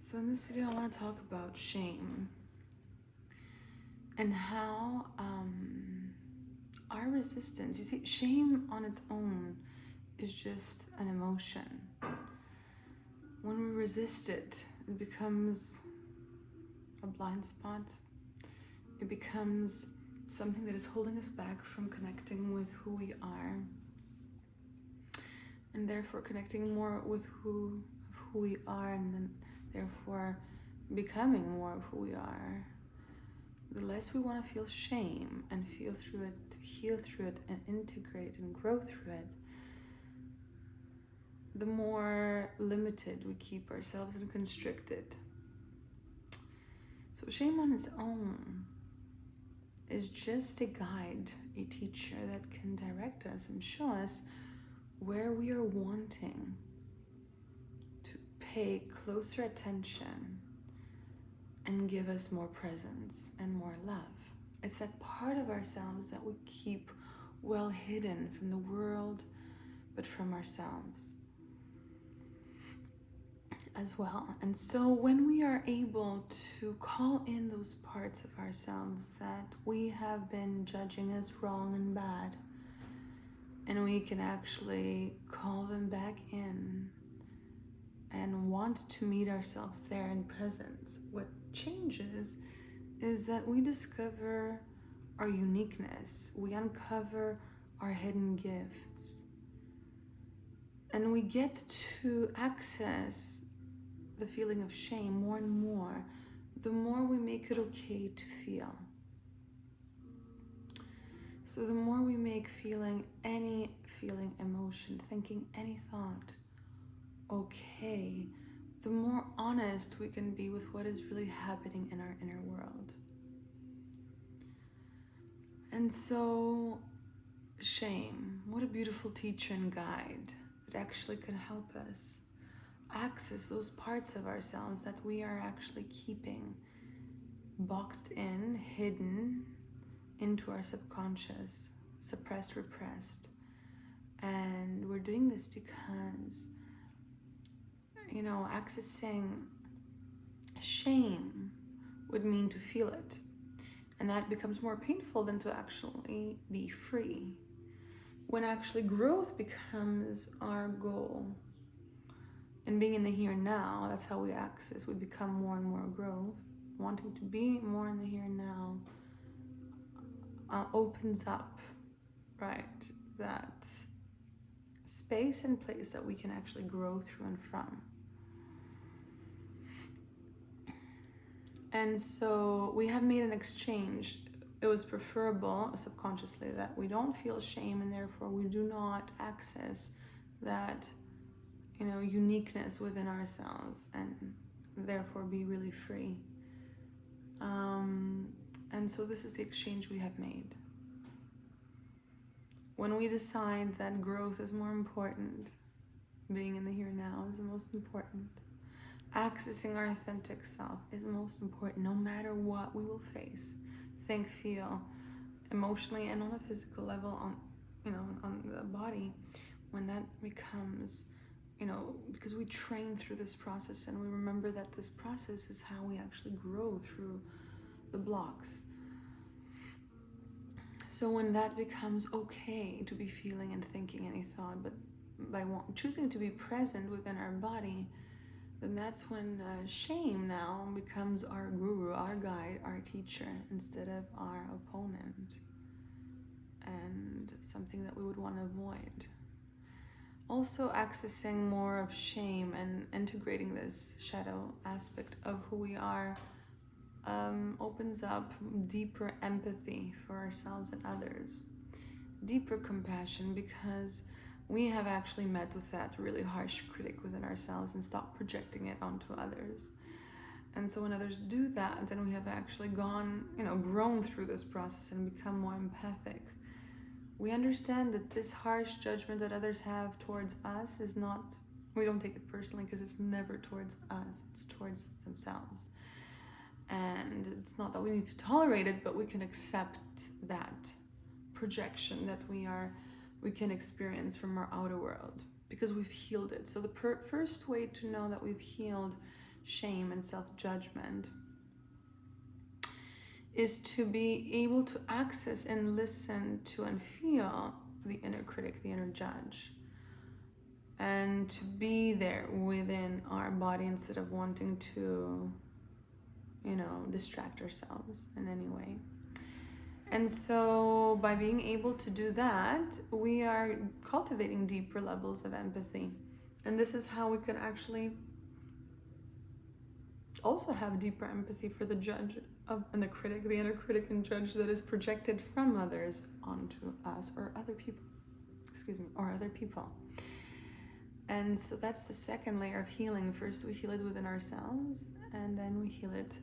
So in this video I want to talk about shame and how our resistance, you see, shame on its own is just an emotion. When we resist it, it becomes a blind spot. It becomes something that is holding us back from connecting with who we are, and therefore connecting more with who we are, and then therefore becoming more of who we are. The less we want to feel shame and feel through it, heal through it, and integrate and grow through it, the more limited we keep ourselves and constricted. So shame on its own is just a guide, a teacher that can direct us and show us where we are wanting to pay closer attention and give us more presence and more love. It's that part of ourselves that we keep well hidden from the world, but from ourselves as well. And so when we are able to call in those parts of ourselves that we have been judging as wrong and bad, and we can actually call them back in and want to meet ourselves there in presence, what changes is that we discover our uniqueness, we uncover our hidden gifts, and we get to access the feeling of shame more and more, the more we make it okay to feel. So the more we make any feeling, emotion, thinking any thought okay, the more honest we can be with what is really happening in our inner world. And so shame, what a beautiful teacher and guide that actually can help us access those parts of ourselves that we are actually keeping boxed in, hidden into our subconscious, suppressed, repressed. And we're doing this because, accessing shame would mean to feel it. And that becomes more painful than to actually be free. When actually growth becomes our goal, and being in the here and now, that's how we access. We become more and more growth. Wanting to be more in the here and now opens up, right, that space and place that we can actually grow through and from. And so we have made an exchange. It was preferable subconsciously that we don't feel shame, and therefore we do not access that uniqueness within ourselves, and therefore be really free. And so this is the exchange we have made. When we decide that growth is more important, being in the here and now is the most important. Accessing our authentic self is most important, no matter what we will face, think, feel, emotionally and on a physical level, on the body. When that becomes, because we train through this process, and we remember that this process is how we actually grow through the blocks. So when that becomes okay to be feeling and thinking any thought, but by choosing to be present within our body, then that's when shame now becomes our guru, our guide, our teacher, instead of our opponent, and something that we would want to avoid. Also accessing more of shame and integrating this shadow aspect of who we are opens up deeper empathy for ourselves and others, deeper compassion, because we have actually met with that really harsh critic within ourselves and stopped projecting it onto others. And so when others do that, then we have actually grown through this process and become more empathic. We understand that this harsh judgment that others have towards us is not, we don't take it personally, because it's never towards us, it's towards themselves. And it's not that we need to tolerate it, but we can accept that projection that we can experience from our outer world, because we've healed it. So the first way to know that we've healed shame and self-judgment is to be able to access and listen to and feel the inner critic, the inner judge, and to be there within our body instead of wanting to, distract ourselves in any way. And so by being able to do that, we are cultivating deeper levels of empathy. And this is how we can actually also have deeper empathy for the judge and the critic, the inner critic and judge that is projected from others onto us or other people. Or other people. And so that's the second layer of healing. First, we heal it within ourselves, and then we heal it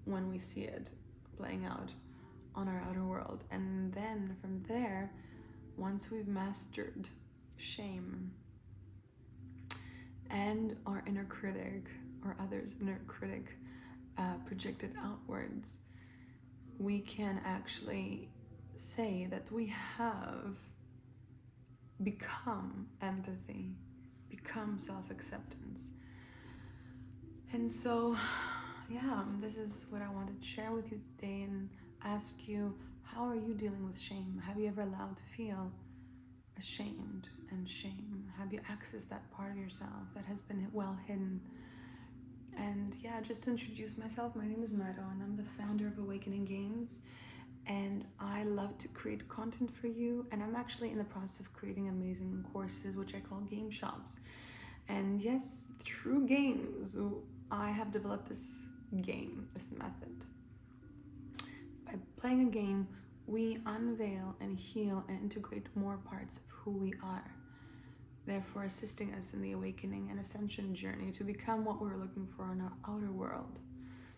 when we see it playing out on our outer world. And then from there, once we've mastered shame and our inner critic or others' inner critic projected outwards, we can actually say that we have become empathy, become self-acceptance. And so, this is what I wanted to share with you today and ask you, how are you dealing with shame? Have you ever allowed to feel ashamed and shame? Have you accessed that part of yourself that has been well hidden? And just to introduce myself, my name is Mado and I'm the founder of Awakening Games. And I love to create content for you, and I'm actually in the process of creating amazing courses, which I call game shops. And yes, through games, I have developed this method. By playing a game, we unveil and heal and integrate more parts of who we are, therefore assisting us in the awakening and ascension journey to become what we're looking for in our outer world.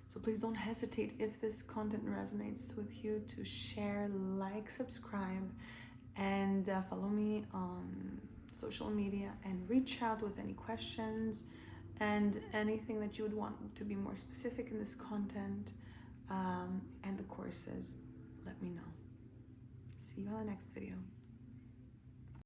So please don't hesitate, if this content resonates with you, to share, like, subscribe, and follow me on social media, and reach out with any questions and anything that you would want to be more specific in this content and the courses. Let me know. See you on the next video.